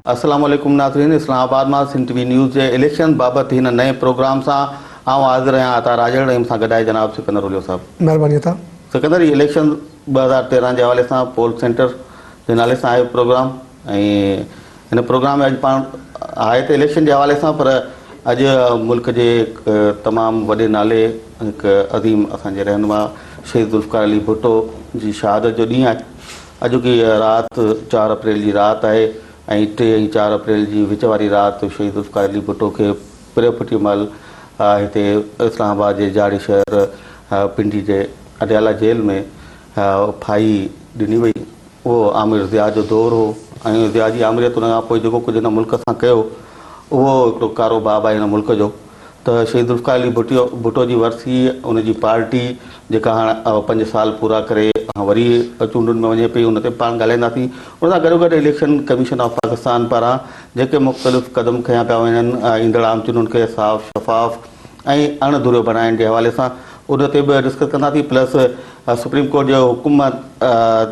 अस्सलाम वालेकुम नाज़रीन, इस्लामाबाद में सिंध टीवी न्यूज़ के इलेक्शन बाबत हिन नए प्रोग्राम से हाज़िर आहियां अता राजड़ रहीम सां गॾाए जनाब सिकंदर उलियो साहब। महिरबानी अता। सिकंदर, इलेक्शन 2013 के हवाले से पोल सेंटर के नाले से आहे प्रोग्राम ऐं हिन प्रोग्राम में अॼु पाण आहे तो इलेक्शन के हवाले से, पर अॼु मुल्क के तमाम वॾे नाले एक अज़ीम असांजे रहनुमा शहीद ज़ुल्फ़िकार अली भुट्टो की शहादत जो ॾींहुं आहे। अॼोकी रात 4 अप्रैल की रात है ऐं 3 ऐं 4 अप्रैल की विच वारी रात शहीद ज़ुल्फ़िकार अली भुट्टो के पिरफुटी महिल हिते इस्लामाबाद के जाड़ी शहर पिंडी के अडयाला जेल में फाई ॾिनी वई। वो आमिर ज़िया जो दौर हो ऐं ज़िया जी आमिरियत उन खां पोइ जेको कुझु हिन मुल्क सां कयो उहो हिकिड़ो कारो बाब आहे हिन मुल्क जो। तो शहीद ज़ुल्फ़िकार अली भुट्टो की वरसी उनकी पार्टी जेका हाणे 5 साल पूरा करे वरी चूंडुनि में वञे पई, उन ते पाण ॻाल्हाईंदासीं। उन सां गॾोगॾु इलेक्शन कमीशन ऑफ पाकिस्तान पारां जेके मुख़्तलिफ़ क़दम खयां पिया वञनि ईंदड़ आम चूंडुनि खे साफ़ शफ़ाफ़ ऐं अणधुरियो बणाइण के हवाले से उन ते भी डिस्कस कंदासीं। प्लस सुप्रीम कोर्ट जो हुकुम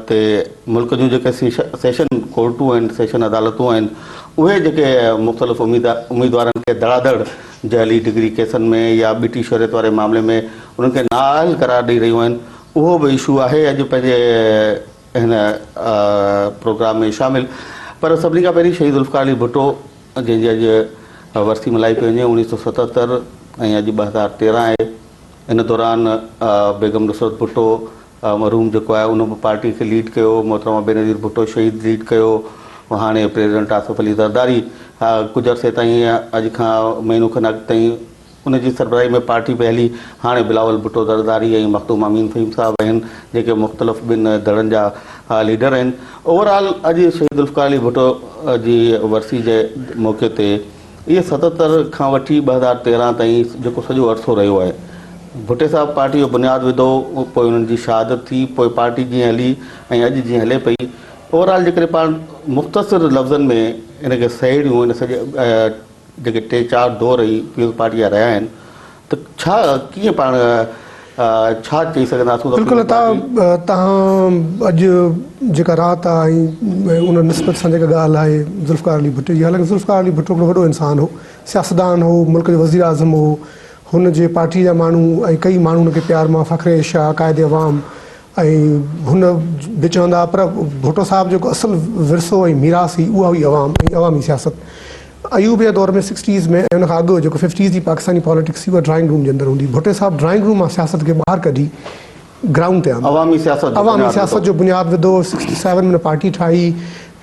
ते मुल्क जूं जेके सेशन कोर्टूं आहिनि, सेशन अदालतूं आहिनि, उहे जेके मुख़्तलिफ़ उम्मीदवारनि खे धड़ाधड़ जअली डिग्री केसनि में या ॿिटी शहरियत वारे मामले में उन्हनि खे नाअहल करार ॾेई रहियूं आहिनि, उहो बि इशू आहे अॼु पंहिंजे हिन प्रोग्राम में शामिल। पर सभिनी खां पहिरीं शहीद ज़ुल्फ़िकार अली भुट्टो जंहिंजी अॼु वरसी मल्हाई पई वञे 1977 ऐं अॼु 2013 आहे। इन दौरान बेगम नुसरत भुट्टो मरहूम जेको आहे उन बि पार्टी खे लीड कयो, मोहतरमा बेनज़ीर भुट्टो शहीद लीड कयो, हाणे प्रेसिडेंट आसिफ अली ज़रदारी कुछ अरसे ताईं अॼु खां महीनो खनि अॻु ताईं उनजी सरबराही में पार्टी पे हली। हाणे बिलावल भुट्टो ज़रदारी ऐं मखदूम अमीन फ़हीम साहब आहिनि जेके मुख़्तलिफ़ ॿिनि धड़नि जा लीडर आहिनि। ओवरऑल अॼु शहीद ज़ुल्फ़िकार अली भुट्टो जी वरसी जे मौक़े ते इहे 77 खां वठी 2013 ताईं जेको सॼो अरसो रहियो आहे, भुट्टे साहब पार्टी जो बुनियादु विधो, पोइ उन्हनि जी शहादत थी, पोइ पार्टी जीअं हली ऐं अॼु जीअं हले पई। ओवरऑल जेकॾहिं पाण मुख़्तसिर लफ़्ज़नि में इनखे सहेड़ियूं, इन सॼे जेके 3-4 दौर ई पीपल्स पार्टी जा रहिया आहिनि, त छा कीअं पाण छा चई सघंदासीं? बिल्कुलु तव्हां अॼु जेका राति आहे उन निस्बत सां जेका ॻाल्हि आहे ज़ुल्फ़िकार अली भुट्टो जी, हालांकि ज़ुल्फ़िकार अली भुट्टो हिकिड़ो वॾो इंसानु हो, सियासतदान हो, मुल्क जो वज़ीर आज़म हो, हुन जे पार्टी जा माण्हू ऐं कई माण्हू हुनखे प्यार मां फ़ख़्रे शाह क़ाइदे अवाम ऐं हुन बि चवंदा, पर भुट्टो साहब जेको असुलु विरसो ऐं मीरास हुई उहा हुई अवाम ऐं अवामी सियासत। अयूब जे दौर में 60s में ऐं उनखां अॻु जेको 50s जी पाकिस्तानी पॉलिटिक्स उहा ड्राइंग रूम जे अंदरि हूंदी। भुट्टे साहब ड्राइंग रूम मां सियासत खे ॿाहिरि कढी ग्राउंड ते आंदो, अवामी सियासत जो बुनियादु विधो। 67 में पार्टी ठाही,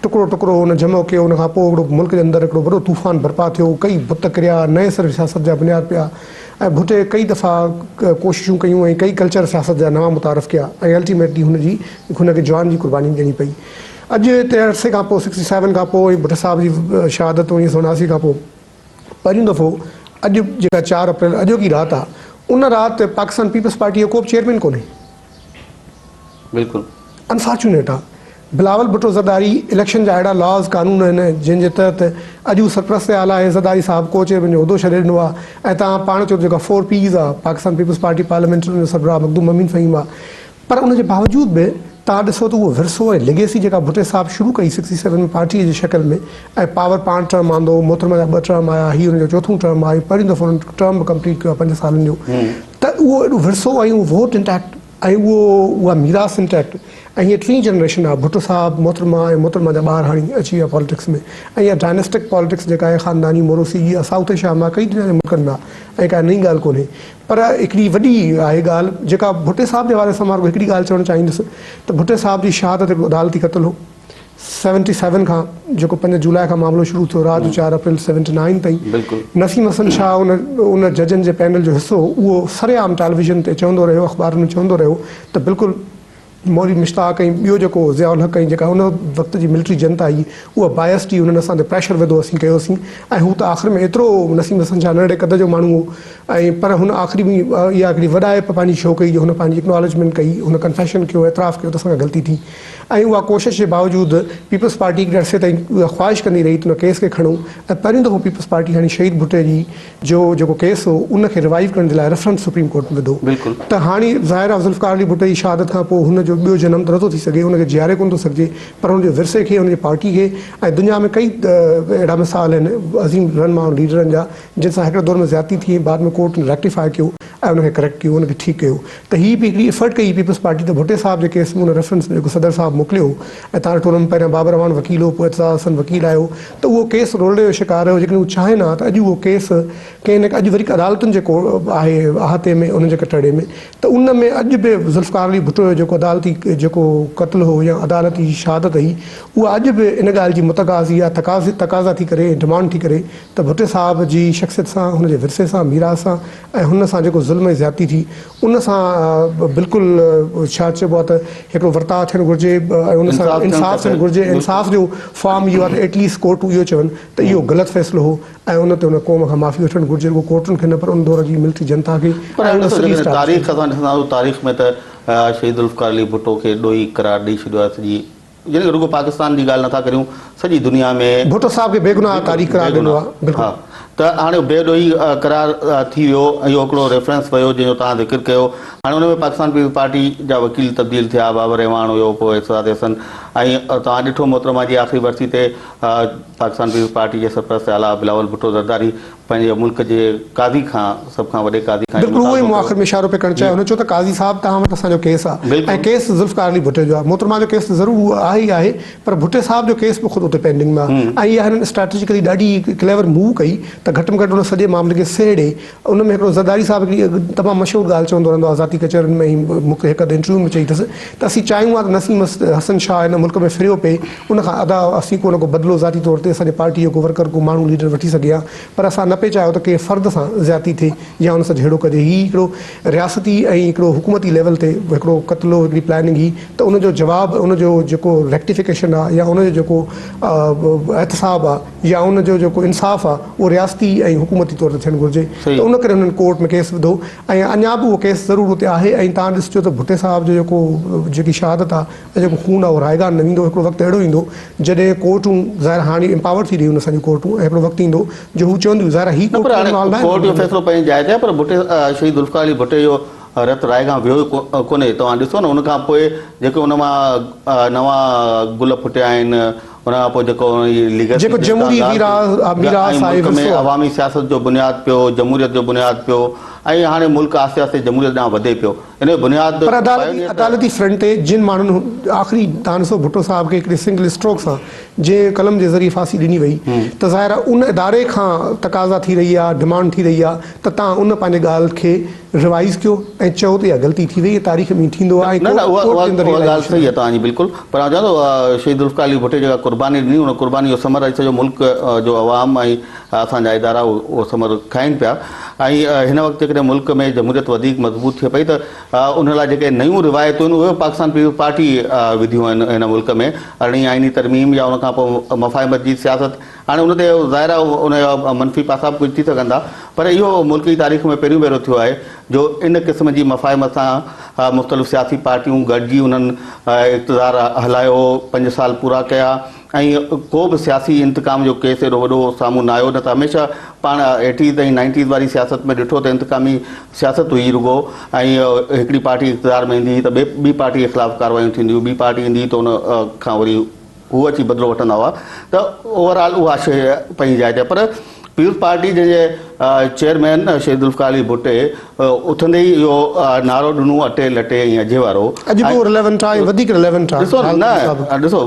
टुकड़ो टुकड़ो हुन जमो कयो, उनखां पोइ हिकिड़ो मुल्क जे अंदरि हिकिड़ो वॾो तूफ़ान बर्पा थियो, कई बुत किरिया, नए सिर सियासत जा बुनियाद पिया ऐं भुट्टे कई दफ़ा कोशिशूं कयूं ऐं कई कल्चर सियासत जा नवां मुतारफ़ कया ऐं अल्टीमेटली हुनखे जवान जी कुर्बानी ॾियणी पई। अॼु हिते अरसे खां पोइ 67 खां पोइ भुट्टे साहब जी शहादत 1979 खां पोइ पहिरियों दफ़ो अॼु जेका 4 अप्रैल अॼोकी राति आहे, उन राति पाकिस्तान पीपल्स पार्टी जो को बि चेयरमैन कोन्हे। बिल्कुलु अनफॉर्चुनेट आहे। बिलावल भुट्टो ज़रदारी इलेक्शन जा अहिड़ा लॉज़ कानून आहिनि जंहिंजे तहत अॼु सरप्रस्त आला आहे ज़रदारी साहब को चेयरमैन जो उहिदो छॾे ॾिनो आहे ऐं तव्हां पाण चओ जेका 4 Ps आहे पाकिस्तान पीपल्स पार्टी पार्लियामेंट सरबराह मखदूम अमीन फ़हीम आहे, पर उनजे बावजूद बि तव्हां ॾिसो त उहो विरसो ऐं लेगेसी जेका भुट्टे साहब शुरू कई 67 में पार्टीअ जी शक्ल में ऐं पावर 5 टर्म आंदो, मोहतरमा जा 2 टर्म आया, हीअ हुनजो 4थों टर्म आहे, पहिरियों दफ़ो हुननि टर्म कंप्लीट कयो आहे 5 सालनि जो, त उहो एॾो विरसो ऐं उहो वोट इंटैक्ट ऐं उहा मीरास इंटैक्ट ऐं हीअ 3 जनरेशन आहे। भुट्टो साहब, मोहतरमा ऐं मोहतरमा जा ॿार हाणे अची विया पॉलिटिक्स में ऐं इहा डायनेस्टिक पॉलिटिक्स जेका आहे ख़ानदानी मोरोसी इहा साउथ एशिया मां कई मुल्कनि में आहे ऐं का नई ॻाल्हि कोन्हे। पर हिकिड़ी वॾी आहे ॻाल्हि जेका भुट्टे साहब जे हवाले सां मां हिकिड़ी ॻाल्हि चवणु चाहींदुसि त भुट्टे साहब जी शहादत हिकिड़ो अदालती क़त्ल हो 77 खां, जेको 5 जुलाई खां मामिलो शुरू थियो, राति जो 4 अप्रैल 79 ताईं। नसीम हसन शाह उन जजनि जे पैनल जो हिसो उहो सरेआम टेलीविज़न ते चवंदो रहियो, अख़बार में चवंदो रहियो त बिल्कुलु मौलवी मुश्ताक ऐं ॿियो जेको ज़ियाउल हक़ ऐं जेका उन वक़्त जी मिलिट्री जनता हुई उहा बायस्ड हुई, उन्हनि असां ते प्रेशर विधो, असीं कयोसीं ऐं हू त आख़िर में एतिरो नसीम हसन शाह नंढे क़द जो माण्हू हो ऐं पर हुन आख़िरी में इहा हिकिड़ी वॾाइप पंहिंजी शो कई, हुन पंहिंजी एक्नॉलेजमेंट कई, हुन कन्फेशन कयो, एतिराफ़ कयो त असांखां ग़लती थी ऐं उहा कोशिश जे बावजूदि पीपल्स पार्टी हिकिड़े अरसे ताईं उहा ख़्वाहिश कंदी रही त उन केस खे खणूं ऐं पहिरियों दफ़ो पीपल्स पार्टी हाणे शहीद भुट्टे जी जो जेको केस हो उनखे रिवाइव करण जे लाइ रेफरेंस सुप्रीम कोर्ट में विधो। त हाणे ज़ाहिर आहे ज़ुल्फ़िकार अली भुट्टे जी शहादत खां पोइ हुन जो ॿियो जनम त नथो थी सघे, उनखे जीआरे कोन थो सघिजे, पर हुनजे विरसे खे, हुनजी पार्टी खे, ऐं दुनिया में कई अहिड़ा मिसाल आहिनि अज़ीम रहनुमा लीडरनि जा जिन सां हिकिड़े दौर में ज़्यादती थी, बाद में कोर्ट ने रेक्टिफाई कयो ऐं उनखे करेक्ट कयो, उनखे ठीकु कयो। त हीअ बि हिकिड़ी एफर्ट कई पीपल्स पार्टी त भुट्टे साहब जे केस में उन रेफरेंस जेको सदर साहब मोकिलियो, ऐं तव्हां ॾिठो हुन में पहिरियां बाबर रहमान वकील हो, पोइ एतज़ाज़ हसन वकील आयो, त उहो केस रोलड़े जो शिकार हुयो। जेकॾहिं उहो चाहे न त अॼु उहो केस कंहिं न अॼु वरी अदालतुनि जेको आहे अहाते में उनजे कटड़े में, त उन में अॼु बि ज़ुल्फ़िकार अली भुट्टो जो जेको अदालती जेको क़त्ल हो या अदालती शहादत हुई, उहा अॼु बि इन ॻाल्हि जी मुतक़ाज़ी या तक़ाज़ा थी करे, डिमांड थी करे त भुट्टे साहब जी शख़्सियत सां, हुनजे विरसे सां, मीरास सां ऐं हुन सां जेको ज़ुल्म ऐं ज़्यादती थी उन सां बिल्कुलु छा चइबो आहे त हिकिड़ो वर्ताव थियणु घुरिजे ऐं उन सां इंसाफ़ थियणु घुरिजे। इंसाफ़ जो फॉर्म इहो आहे त एटलीस्ट कोर्टूं इहो चवनि त इहो ग़लति फ़ैसिलो हो ऐं उन ते उन क़ौम खां माफ़ी वठणु घुरिजे, उहो कोर्टुनि खे न पर उन दौर जी मिलिटरी जनता खे। तारीख़ असां ॾिसंदा तारीख़ में त शहीद ज़ुल्फ़िकार अली भुट्टो खे ॾोही करार ॾेई छॾियो आहे सॼी, यानी रुगो पाकिस्तान जी ॻाल्हि नथा करियूं, सॼी दुनिया में भुट्टो साहब खे बेगुनाह तारीख़ करार ॾिनो आहे। हा, त हाणे बेॾोही करार थी वियो, इहो हिकिड़ो रेफरेंस वियो जंहिंजो तव्हां ज़िक्र कयो। हाणे हुन में पाकिस्तान पीपल्स पार्टी जा वकील तब्दील थिया, बाबर रहमान हुयो, पोइ एतज़ाज़ हसन, ऐं तव्हां ॾिठो मोहतरमा जी आख़िरी बरसी ते पाकिस्तान पीपल्स पार्टी जे सरपरस्त आला बिलावल भुट्टो ज़रदारी पंहिंजे मुल्क जे काज़ी खां, सभ खां वॾे काज़ी खां, बिल्कुलु उहो ई मूं आख़िर में इशारो पे करणु चाहियां। हुन चयो त काज़ी साहब तव्हां वटि असांजो केस आहे ऐं केस ज़ुल्फ़िकार अली भुट्टे जो आहे। मोहतरमा जो केस ज़रूरु आहे ई आहे, पर भुट्टे साहब जो केस बि ख़ुदि उते पेंडिंग में आहे ऐं इहा हिननि स्ट्रेटेजिकली ॾाढी क्लेवर मूव कई त घटि में घटि उन सॼे मामले खे सेड़े। उन में हिकिड़ो ज़रदारी साहब हिकिड़ी तमामु मशहूरु ॻाल्हि चवंदो रहंदो आहे ज़ाती कचहरियुनि में, ई मूंखे हिकु इंटरव्यू में चई अथसि त असीं चाहियूं आहे त नसीम हसन शाह हिन मुल्क में फिरियो पए, उनखां अदा असीं को न को बदिलो ज़ाती तौर ते असांजे पार्टीअ को वर्कर को माण्हू लीडर वठी सघे हा, पर असां न पिए चाहियो त कंहिं फ़र्द सां ज़्यादती थिए या हुन सां जहिड़ो कजे। हीअ हिकिड़ो रियासती ऐं हिकिड़ो हुकूमती लेवल ते हिकिड़ो क़त्लो, हिकिड़ी प्लानिंग ही, त उनजो जवाबु, उनजो जेको रेक्टिफिकेशन आहे या उनजो जेको एहतसाब आहे या उनजो जेको इंसाफ़ आहे, उहो रियासती ऐं हुकूमती तौर ते थियणु घुरिजे। त उन करे हुननि कोर्ट में केस विधो ऐं अञा बि उहो केस ज़रूरु हुते आहे। ऐं तव्हां ॾिसजो त भुट्टे साहब जो जेको जेकी शहादत आहे ऐं जेको खून आहे उहो रायगान न वेंदो। हिकिड़ो वक़्तु अहिड़ो ईंदो जॾहिं कोर्टूं ज़ाहिर हाणे एम्पावर थी रहियूं आहिनि असांजी कोर्टूं, ऐं हिकिड़ो वक़्तु ईंदो जो हू चवंदियूं ज़ाहिर ही कोर्ट जो फ़ैसिलो पंहिंजी जाइ ते, पर भुट्टे शहीद ज़ुल्फ़िकार अली भुट्टे जो रत रायगां वियो कोन्हे। तव्हां ॾिसो न, उनखां पोइ जेके उन मां नवां गुल फुटिया आहिनि, उन खां पोइ जेको अवामी सियासत जो बुनियादु पियो, जमहूरियत जो बुनियादु पियो, ऐं हाणे मुल्क आस्ते आस्ते जमहूरियत ॾांहुं वधे पियो। इन जो बुनियादु पर अदालती फ्रंट ते जिन माण्हुनि आख़िरी तव्हां ॾिसो भुट्टो साहब खे हिकिड़े सिंगल स्ट्रोक सां जंहिं कलम जे ज़रिए फांसी ॾिनी वई, त ज़ाहिर उन इदारे खां तक़ाज़ा थी रही आहे, डिमांड थी रही आहे त तव्हां उन पंहिंजे ॻाल्हि खे रिवाइज़ कयो ऐं चओ त इहा ग़लती थी वई, तारीख़ में थींदो आहे। ॻाल्हि सही आहे तव्हांजी बिल्कुलु, पर चवां थो शहीद ज़ुल्फ़िकार अली भुट्टे जेका क़ुर्बानी ॾिनी, उन क़ुर्बानी जो समर सॼो मुल्क जो अवाम ऐं असांजा इदारा उहो समर खाइनि पिया। ऐं हिन वक़्तु जेकॾहिं मुल्क में जमहूरियत वधीक मज़बूत थिए पई त उन लाइ जेके नयूं रिवायतूं आहिनि उहे पाकिस्तान पीपल्स पार्टी विधियूं आहिनि हिन मुल्क में, अरिड़हीं आइनी तरमीम या उनखां पोइ मफ़ाहिमत जी सियासत। हाणे उन ते ज़ाहिर आहे उनजा मनफ़ी पासा बि कुझु थी सघंदा, पर इहो मुल्क जी तारीख़ में पहिरियों भेरो थियो आहे जो इन क़िस्म जी मफ़ाहिमत सां मुख़्तलिफ़ सियासी पार्टियूं गॾिजी उन्हनि इक़्तिदार हलायो, 5 साल पूरा कया ऐं को बि सियासी इंतकाम जो केस एॾो वॾो साम्हूं न आयो। न त हमेशह पाण 80s ऐं 90s वारी सियासत में ॾिठो त इंतकामी सियासत हुई रुगो, ऐं हिकिड़ी पार्टी इक़्तिदार में ईंदी हुई त ॿी पार्टी जे ख़िलाफ़ु कार्रवायूं थींदियूं, ॿी पार्टी ईंदी त उन खां वरी हू अची बदिलो वठंदा हुआ। त ओवरऑल उहा शइ पंहिंजी जाइ ते, पर पीपल्स पार्टी जे चेयरमैन शहीद ज़ुल्फ़िकार अली भुट्टे उथंदे ई इहो नारो ॾिनो अटे लटे ऐं अजे वारो। ॾिसो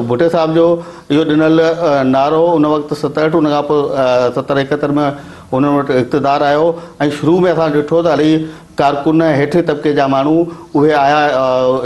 भुट्टे साहब जो इहो ॾिनल नारो उन वक़्तु 67, उन खां पोइ 70-71 में उन्हनि वटि इक़्तिदार आयो ऐं शुरू में असां ॾिठो त हली कारकुन हेठि तबिके जा माण्हू उहे आया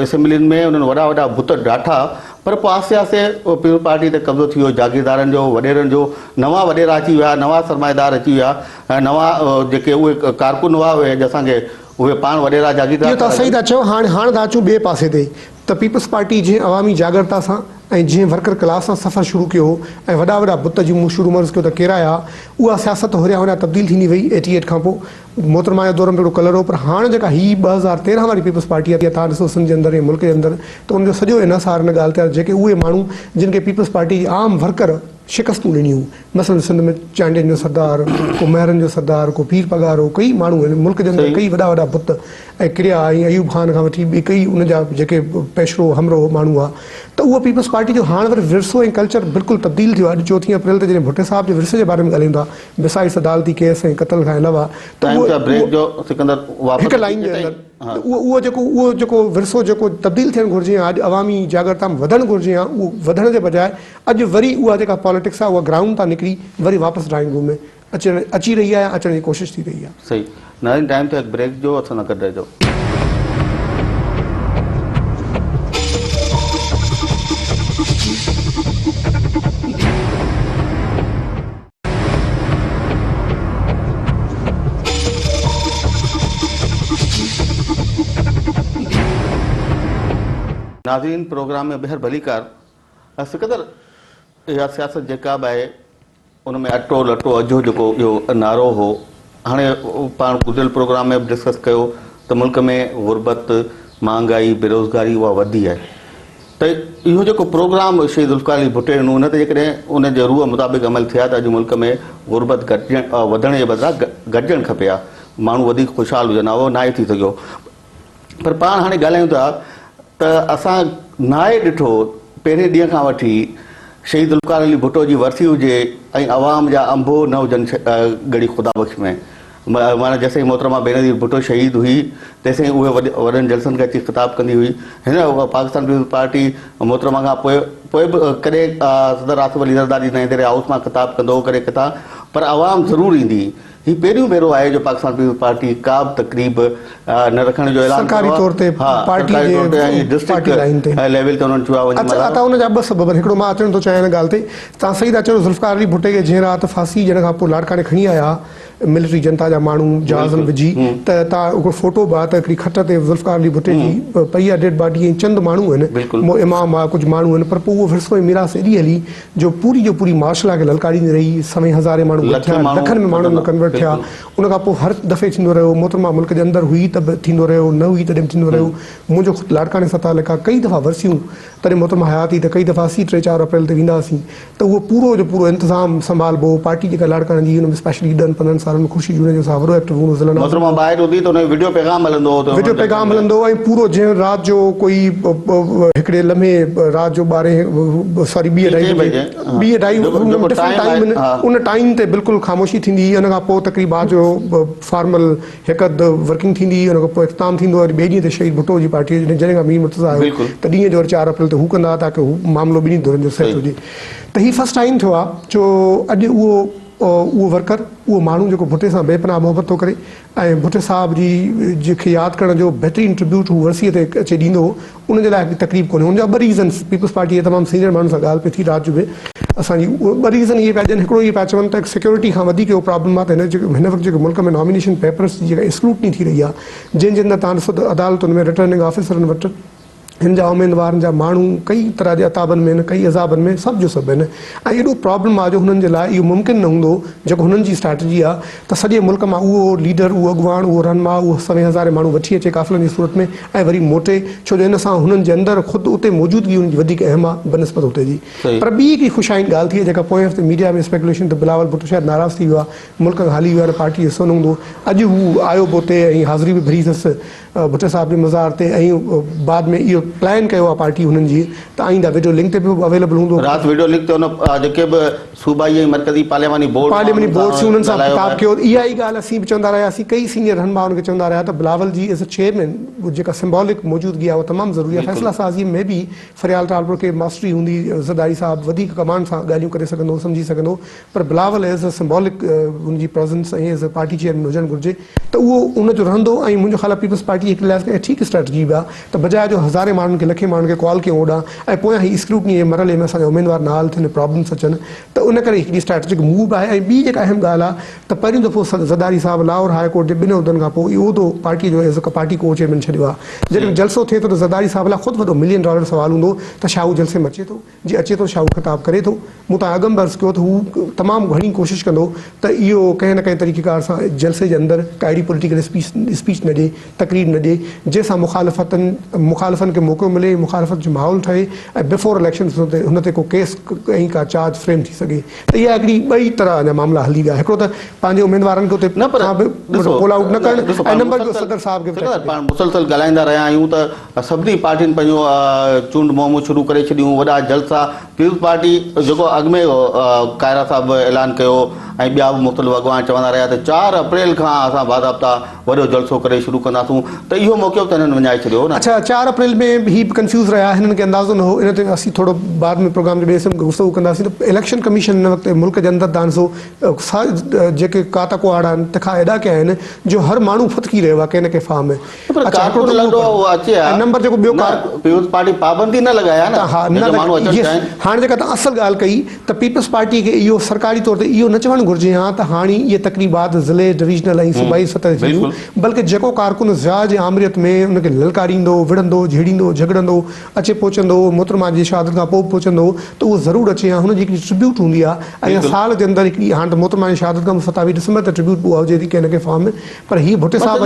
असेंबलियुनि में, उन्हनि वॾा वॾा बुत ॾाठा, पर पोइ आस्ते आस्ते पीपल्स पार्टी ते कब्ज़ो थी वियो, जागीरदारनि जो, वॾेरनि जो, नवां वॾेरा अची विया, नवां सरमाएदार अची विया ऐं नवां जेके उहे कारकुन हुआ उहे असांखे उहे पाण वॾेरा जागीरदार। तव्हां सही था चओ। हाणे था अचूं ॿिए पासे ते त पीपल्स पार्टी जीअं अवामी जागरता सां ऐं जीअं वर्कर क्लास सां सफ़र शुरू कयो ऐं वॾा वॾा बुत जी मूं शुरू मर्ज़ कयो त किराया, उहा सियासत होरिया तब्दील थींदी वई 88 खां पोइ मोहतरमा जे दौर में हिकिड़ो कलर हो। पर हाणे जेका हीअ 2013 वारी पीपल्स पार्टी आहे, तव्हां ॾिसो सिंध जे अंदरि ऐं मुल्क जे अंदरि, त उनजो सॼो इनसार हिन ॻाल्हि ते आहे जेके उहे माण्हू जिन खे पीपल्स पार्टी आम वर्कर शिकस्तूं ॾिनियूं। मसलन सिंध में चांडियुनि जो सरदार, को महरनि जो सरदार, को पीर पगारो, कई माण्हू आहिनि मुल्क जे अंदरि, कई वॾा वॾा बुत ऐं किरिया ऐं अयूब खान खां वठी ॿी कई उनजा जेके पेशरो हमरो माण्हू आहे। त उहा पीपल्स पार्टी जो हाणे वरी विरसो ऐं कल्चर बिल्कुलु तब्दील थियो आहे। अॼु 4 अप्रैल ते जॾहिं भुट्टे साहिब जे विरसे जे बारे में ॻाल्हायूं था, बिसाइड्स अदालती केस ऐं क़तल खां अलावा, त हिकु लाइन जे अंदरि उहो जेको विरसो जेको तब्दील थियणु घुरिजे, अॼु अवामी जागरता में वधणु घुरिजे, उहो वधण जे बजाए अॼु वरी उहा जेका पॉलिटिक्स आहे उहा ग्राउंड तां निकिरी वरी वापसि ड्राइंग रूम में अची रही आहे, अचण जी कोशिशि थी रही आहे। सही नाज़रीन, टाइम ते ब्रेक जो असां न कढी रहिजो। नाज़रीन, प्रोग्राम में ॿीहर भलीकार सिकंदर, इहा सियासत जेका बि आहे उनमें अटो लटो अजो जेको इहो नारो हो, हाणे पाण गुज़िरियल प्रोग्राम में बि डिस्कस कयो त मुल्क में गुरबत, महांगाई, बेरोज़गारी उहा वधी आहे। त इहो जेको प्रोग्राम शहीद ज़ुल्फ़िकार अली भुट्टे ॾिनो, उन ते जेकॾहिं उन जे रूह मुताबिक़ अमल थिया त अॼु मुल्क में गुरबत वधण जे बदिरां घटिजणु खपे हा, माण्हू वधीक ख़ुशहाल हुजनि, उहो नाहे थी सघियो। पर पाण हाणे ॻाल्हायूं था त असां नाहे ॾिठो पहिरें ॾींहं खां वठी शहीद ज़ुल्फ़िकार अली भुट्टो जी वरसी हुजे ऐं अवाम जा अंबो न हुजनि गड़ी ख़ुदा बख़्श में, माना जेसिताईं मोहतरमा बेनज़ीर भुट्टो शहीद हुई तेसिताईं उहे वॾनि जलसनि खे अची ख़िताब कंदी हुई। हिन पाकिस्तान पीपल्स पार्टी मोहतरमा खां पोइ बि कॾहिं सदर आसिफ अली ज़रदारी नएं दरे हाउस मां ख़िताब कंदो करे किथां, पर अवाम ज़रूरु ईंदी। ही पहिरियों भेरो आहे जो पाकिस्तान पीपल्स पार्टी का बि तकरीब न रखण जो ऐलान सरकारी तौर ते पार्टी जे डिस्ट्रिक्ट लेवल ते उन्हनि चयो आहे। अच्छा, उनजा ॿ सबब, हिकिड़ो मां अचणु थो चाहियां हिन ॻाल्हि ते, तव्हां सही था चयो, ज़ुल्फ़िकार अली भुट्टे खे जंहिं राति फांसी ॾियण खां पोइ लाड़काने खणी आया मिलिट्री जनता जा माण्हू जहाज़ में विझी, त तव्हां हिकिड़ो फोटो बि आहे त हिकिड़ी खट ते ज़ुल्फ़िकार अली भुट्टे जी पई आहे डेड बॉडी, ऐं चंद माण्हू आहिनि, इमाम आहे, कुझु माण्हू आहिनि, पर पोइ उहो विरसो ऐं मीरास एॾी हली जो पूरी मार्शल खे ललकारींदी रही। सवें हज़ारे माण्हू थिया, लखनि में माण्हुनि में कन्वर्ट थिया। उन खां पोइ हर दफ़े थींदो रहियो, मोहतरमा मुल्क जे अंदरि हुई त बि थींदो रहियो, न हुई तॾहिं बि थींदो रहियो। मुंहिंजो लाड़काने सता लिखा कई दफ़ा वरसियूं, तॾहिं मोहतरमा हयात हुई त कई दफ़ा असीं 3-4 अप्रैल ते वेंदा हुआसीं, त उहो पूरो जो पूरो इंतज़ाम संभालबो। पार्टी जेका लाड़काने जी हुन में स्पेशली 10-15 सालनि में ख़ुशी जूने जो सां वॾो एक्टिव हूंदो, मोहतरमा ॿाहिरि हूंदी त उन वीडियो पैगाम हलंदो, ऐं पूरो जंहिं राति जो कोई हिकिड़े लम्हे राति जो 12-2:30 उन टाइम ते बिल्कुलु ख़ामोशी थींदी। उन खां पोइ तक़रीबा जो फॉर्मल हिकु अधु वर्किंग थींदी, उन खां पोइ इख़्तिताम थींदो। वरी ॿिए ॾींहं ते शहीद भुट्टो जी पार्टी जॾहिं खां मीर मुर्तज़ा आयो त ॾींहं जो वरी 4 अप्रैल ते हू कंदा ताकी हू मामिलो ॿिन्ही धुरनि जो सेट हुजे। त हीउ फस्ट टाइम थियो आहे जो अॼु उहो वर्कर, उहो माण्हू जेको भुट्टे सां बेपनाह मोहबत थो करे ऐं भुट्टे साहिब जी जेके यादि करण जो बहितरीनु ट्रिब्यूट हू वरसीअ ते अचे ॾींदो, उनजे लाइ तकलीफ़ कोन्हे। हुनजा 2 रीज़न्स पीपल्स पार्टी जे तमामु सीनियर माण्हुनि सां ॻाल्हि पई थी राति जो बि असांजी, 2 रीज़न इहे पिया ॾियनि। हिकिड़ो इहे पिया चवनि त सिक्योरिटी खां वधीक इहो प्रॉब्लम आहे त हिन वक़्तु जेको मुल्क में नॉमिनेशन पेपर्स जी जेका स्क्रूटनी थी रही आहे, जंहिंजे अंदरि तव्हां ॾिसो त अदालतुनि में रिटर्निंग ऑफिसरनि वटि हिन जा उम्मीदवारनि जा माण्हू कई तरह जे अताबनि में आहिनि, कई अज़ाबनि में, सभु जो सभु आहिनि। ऐं एॾो प्रॉब्लम आहे जो हुननि जे लाइ इहो मुमकिन न हूंदो, जेको हुननि जी स्ट्रेटजी आहे त सॼे मुल्क मां उहो लीडर, उहो अॻुवाण, उहो रहनुमा, उहो सवें हज़ारे माण्हू वठी अचे काफ़िलनि जी सूरत में ऐं वरी मोटे, छो जो हिन सां हुननि जे अंदरि ख़ुदि उते मौजूदगी हुनजी वधीक अहम आहे बनस्बत हुते जी। पर ॿी हिकिड़ी ख़ुशाइनी ॻाल्हि थी जेका पोएं हफ़्ते मीडिया में स्पेकुलेशन त बिलावल भुट्टो शायदि नाराज़ थी वियो आहे, मुल्क खां हली वियो आहे, पार्टी हिसो न हूंदो। अॼु हू आयो बि उते ऐं हाज़िरी बि भरी अथसि भुट्टे साहिब जे मज़ार ते, ऐं बाद में इहो प्लान कयो आहे पार्टी हुननि जी त आईंदा वीडियो लिंक ते बि अवेलेबल हूंदो। राति वीडियो लिंक ते जेके बि सूबाई ऐं मरकज़ी पार्लियामानी बोर्ड से हुननि सां ख़िताब कयो। इहा ई ॻाल्हि असीं बि चवंदा रहियासीं, कई सीनियर रहनुमा हुनखे चवंदा रहिया त बिलावल जी एज़ अ चेयरमैन जेका सिंबॉलिक मौजूदगी आहे उहा तमामु ज़रूरी आहे। फ़ैसिला साज़ी में बि फरियाल टालपुर खे मास्टरी हूंदी, ज़रदारी साहिब वधीक कमांड सां ॻाल्हियूं करे सघंदो, सम्झी सघंदो, पर बिलावल एज़ अ सिंबॉलिक हुनजी प्रेज़ेंस ऐं एज़ अ पार्टी चेयरमैन हुजणु घुरिजे त उहो उनजो रहंदो। ऐं मुंहिंजो ख़्यालु आहे पीपल्स पार्टी हिकु लिहाज़ ठीकु स्ट्रेटजी बि आहे त बजाए जो हज़ारे माण्हुनि खे, लखे माण्हुनि खे कॉल कयूं ओॾां ऐं पोयां ही स्क्रूटनी जे मरहले में असांजा उम्मीदवार नाल थियनि, प्रॉब्लम्स अचनि, त उन करे हिकिड़ी स्ट्रेटजिक मूव आहे। ऐं ॿी जेका अहम ॻाल्हि आहे त पहिरियों दफ़ो ज़रदारी साहिब लाहौर हाई कोर्ट जे 2 उहिदनि खां पोइ इहो उहिदो पार्टी जो एज़ अ पार्टी को चेयरमैन छॾियो आहे। जॾहिं जलसो थिए थो त ज़रदारी साहिब लाइ ख़ुदि वॾो $1 मिलियन सुवालु हूंदो त छा हू जलसे में अचे थो, जी अचे थो छा हू ख़िताब करे थो। मूं तव्हां अॻु में अर्ज़ु कयो त हू तमामु घणी कोशिशि कंदो त इहो कंहिं न कंहिं तरीक़ेकार सां जलसे जे अंदरि का अहिड़ी पॉलिटिकल स्पीच न ॾिए, तकरीर न ॾिए जंहिंसां मुखालफ़नि खे मौक़ो मिले, मुखालफ़त जो माहौल ठहे ऐं बिफोर इलेक्शन हुन ते को केस ऐं का चार्ज फ्रेम थी सघे। त इहा हिकिड़ी ॿई तरह जा मामला हली विया। हिकिड़ो त पंहिंजे उमेदवारनि खे उते पोल आउट न करणु, ऐं नंबर जो सदर साहब खे पाण मुसलसल ॻाल्हाईंदा रहिया आहियूं त सभिनी पार्टियुनि पंहिंजो चूंड मोमूं शुरू करे छॾियूं, वॾा जलसा। पीपल्स पार्टी जेको अॻु में कायरा साहब ऐलान कयो ऐं ॿिया बि मुख़्तलिफ़ अॻवान चवंदा रहिया त 4 अप्रैल खां असां बाज़ाब्ता वॾो जलसो करे शुरू कंदासूं, त इहो मौक़ो त हिननि विञाए छॾियो न। अच्छा, 4 अप्रैल में ही बि कंफ्यूज़ रहिया, हिननि खे अंदाज़ो न हो। इन ते असीं थोरो बाद में प्रोग्राम जे ॿिए हिस्से में गुफ़्तगू कंदासीं। त इलेक्शन कमीशन हिन वक़्तु मुल्क जे अंदरि दानसो जेके काता कुआड़ा आहिनि तंहिंखां एॾा कया आहिनि जो हर माण्हू फतकी रहियो आहे कंहिं न कंहिं फॉर्म में। नंबर जेको ॿियो पीपल्स पार्टी पाबंदी न लॻाया न। हाणे जेका तव्हां असल ॻाल्हि कई त पीपल्स पार्टी खे इहो सरकारी तौर ते इहो न चवणु घुरिजे हा त हाणे इहे तक़रीबात ज़िले डिविजनल ऐं सूबाई सतह ते थियूं, बल्कि जेको कारकुन ज़िया जे आमरियत में उनखे ललकारींदो, विढ़ंदो, झेड़ींदो, झगड़ंदो, अचे पहुचंदो, मोहतरमा जी शहादत खां पोइ पहुचंदो, त उहो ज़रूरु अचे। हुनजी हिकिड़ी ट्रिब्यूट हूंदी आहे ऐं साल जे अंदरि हिकिड़ी, हाणे त मोहतरमा जी शहादत खां 27 दिसंबर ते ट्रिब्यूट उहा हुजे थी कंहिं न कंहिं फॉर्म में, पर हीअ भुट्टे साहब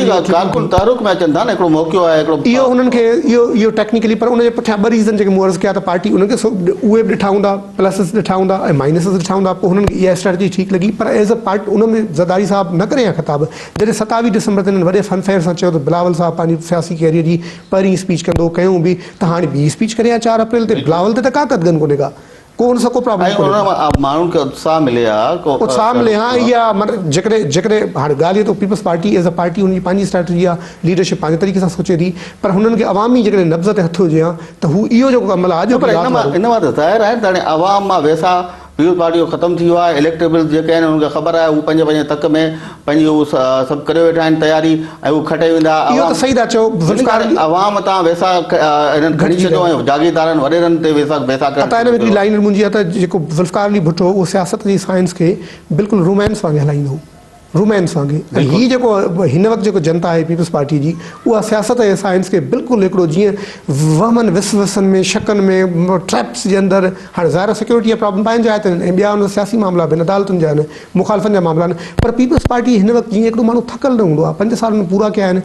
इहो हुननि खे इहो टेक्निकली, पर उनजे पुठियां 2 रीज़न जेके मूं अर्ज़ु कया त पार्टी उनखे उहे बि ॾिठा हूंदा, प्लसिस ॾिठा हूंदा ऐं माइनसिस ॾिठा हूंदा, पोइ हुननि खे इहा स्ट्रेटजी ठीकु लॻी। पर एज़ अ पार्टी उन में ज़रदारी साहब न करे ख़िताब जॾहिं 27 दिसंबर ते हिननि वॾे फनफेयर सां चयो त बिलावल साहब पंहिंजी सियासी कैरियर जी पहिरीं स्पीच कंदो, कयूं बि, त हाणे ॿी स्पीच करे 4 अप्रैल ते। बिलावल ते त का कदगन कोन्हे का, को हुन सां को प्रॉब्लम माण्हुनि खे उत्साह मिले हा। इहा जेकॾहिं हाणे ॻाल्हि त Peoples Party as a party हुनजी पंहिंजी स्ट्रेटजी आहे, लीडरशिप पंहिंजे तरीक़े सां सोचे थी, पर हुननि खे अवामी जेकॾहिं नब्ज़ ते हथु हुजे हा त हू इहो जेको अमल आहे इन मां त ज़ाहिर आहे त हाणे अवाम मां वैसा पीपल्स पार्टी जो ख़तमु थी वियो आहे। इलेक्टेबल जेके आहिनि हुनखे ख़बर आहे, हू पंहिंजे तक में पंहिंजी उहो सभु करे वेठा आहिनि तयारी, ऐं उहे खटे वेंदा। इहो त सही था चओ, अवाम तां वैसा हिननि खणी छॾियो ऐं जागीरदारनि वॾेरनि ते वैसा हिकिड़ी लाइन मुंहिंजी आहे त जेको ज़ुल्फ़िकार अली भुट्टो उहो सियासत जी साइंस खे बिल्कुलु रोमांस वांगुरु हलाईंदो, रोमांस वांगुरु। ऐं हीअ जेको हिन वक़्तु जेको जनता आहे पीपल्स पार्टी जी, उहा सियासत ऐं साइंस खे बिल्कुलु हिकिड़ो जीअं वहमनि विसवसनि में, शकनि में, ट्रैप्स जे अंदरि, हाणे ज़ाहिर सिक्योरिटी जा प्रॉब्लम पंहिंजा आहिनि ऐं ॿिया हुन सियासी मामला बि आहिनि, अदालतुनि जा आहिनि, मुखालफ़नि जा मामला आहिनि, पर पीपल्स पार्टी हिन वक़्तु जीअं हिकिड़ो माण्हू थकल न हूंदो आहे, 5 साल में पूरा कया आहिनि।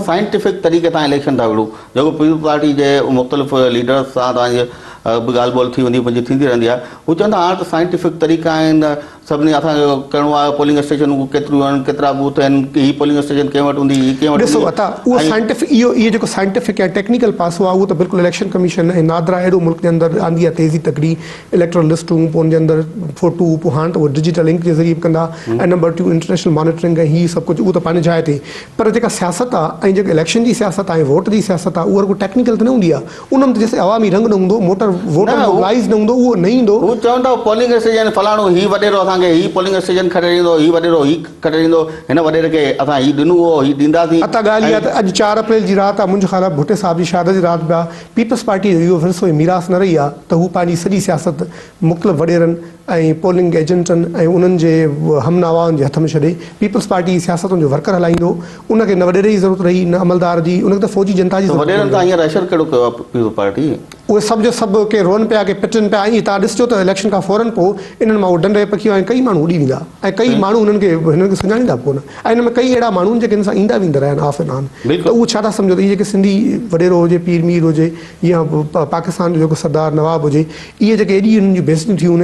साइंटिफिक तरीक़े सां इलेक्शन था विड़ूं, जेको पीपल्स पार्टी जे मुख़्तलिफ़ लीडर्स सां तव्हांजे बि ॻाल्हि ॿोल थी वेंदी, मुंहिंजी थींदी रहंदी आहे। हू चवंदा हाणे त साइंटिफिक तरीक़ा आहिनि, सभिनी असांखे करिणो आहे, पोलिंग स्टेशन केतिरियूं आहिनि, केतिरा बूथ आहिनि, हीअ पोलिंग स्टेशन कंहिं वटि हूंदी, हीअ कंहिं वटि। ॾिसो अता उहो साइंटिफिक इहो जेको साइंटिफिक ऐं टेक्निकल पासो आहे उहो त बिल्कुलु इलेक्शन कमीशन ऐं नादरा एॾो मुल्क जे अंदरि आंदी आहे तेज़ी तकड़ी, इलेक्ट्रल लिस्टूं, पोइ हुनजे अंदरि फोटू, पोइ हाणे त उहो डिजिटल लिंक जे ज़रिए बि कंदा, ऐं नंबर 2 इंटरनेशनल मॉनिटरिंग ऐं हीअ सभु कुझु, उहो त पंहिंजे जाइ ते। पर जेका सियासत आहे ऐं जेका इलेक्शन जी सियासत आहे, वोट जी सियासत आहे, उहा रुॻो टेक्निकल त न हूंदी आहे। उन में जेसिताईं अवामी रंग न हूंदो, वोटर मोबिलाइज़ न हूंदो, उहो न ईंदो। हू चवंदा पोलिंग स्टेशन फलाणो हीअ वॾेरो असांखे हीअ पोलिंग स्टेशन खटे ॾींदो, हीअ वॾेरो हीअ खटे ॾींदो, हिन वॾेरे खे असां हीअ ॾिनो हो, हीअ ॾींदासीं। अता ॻाल्हि इहा त अॼु 4 अप्रैल जी राति आहे, मुंहिंजो ख़्यालु आहे भुट्टे साहब जी शहादत जी राति बि आहे। पीपल्स पार्टी जो इहो विरसो ऐं मीरास न रही आहे त हू पंहिंजी सॼी सियासत मुख़्तलिफ़ वॾेरनि ऐं पोलिंग एजेंटनि ऐं उन्हनि जे हमनावाउनि जे हथ में छॾे पीपल्स पार्टी सियासतुनि जो वर्कर हलाईंदो। उनखे न वॾेरे जी ज़रूरत रही, न अमलदार जी, उनखे त फ़ौजी जनता जी पार्टी। उहे सभु जो सभु के रोअनि पिया, के पिटनि पिया। ऐं तव्हां ॾिसजो त इलेक्शन खां फ़ौरन पोइ इन्हनि मां उहो डंडे पखियूं ऐं कई माण्हू उॾी वेंदा, ऐं कई माण्हू हिननि खे सुञाणींदा कोन, ऐं हिन में कई अहिड़ा माण्हू आहिनि जेके हिन सां ईंदा वेंदा रहिया आहिनि ऑफ एंड ऑन। त उहो छा था सम्झो त इहे जेके सिंधी वॾेरो हुजे, पीर मीर हुजे, या पाकिस्तान जो जेको सरदार नवाब हुजे, इहे जेके एॾी हुननि जूं बेइज़तियूं थियूं हुन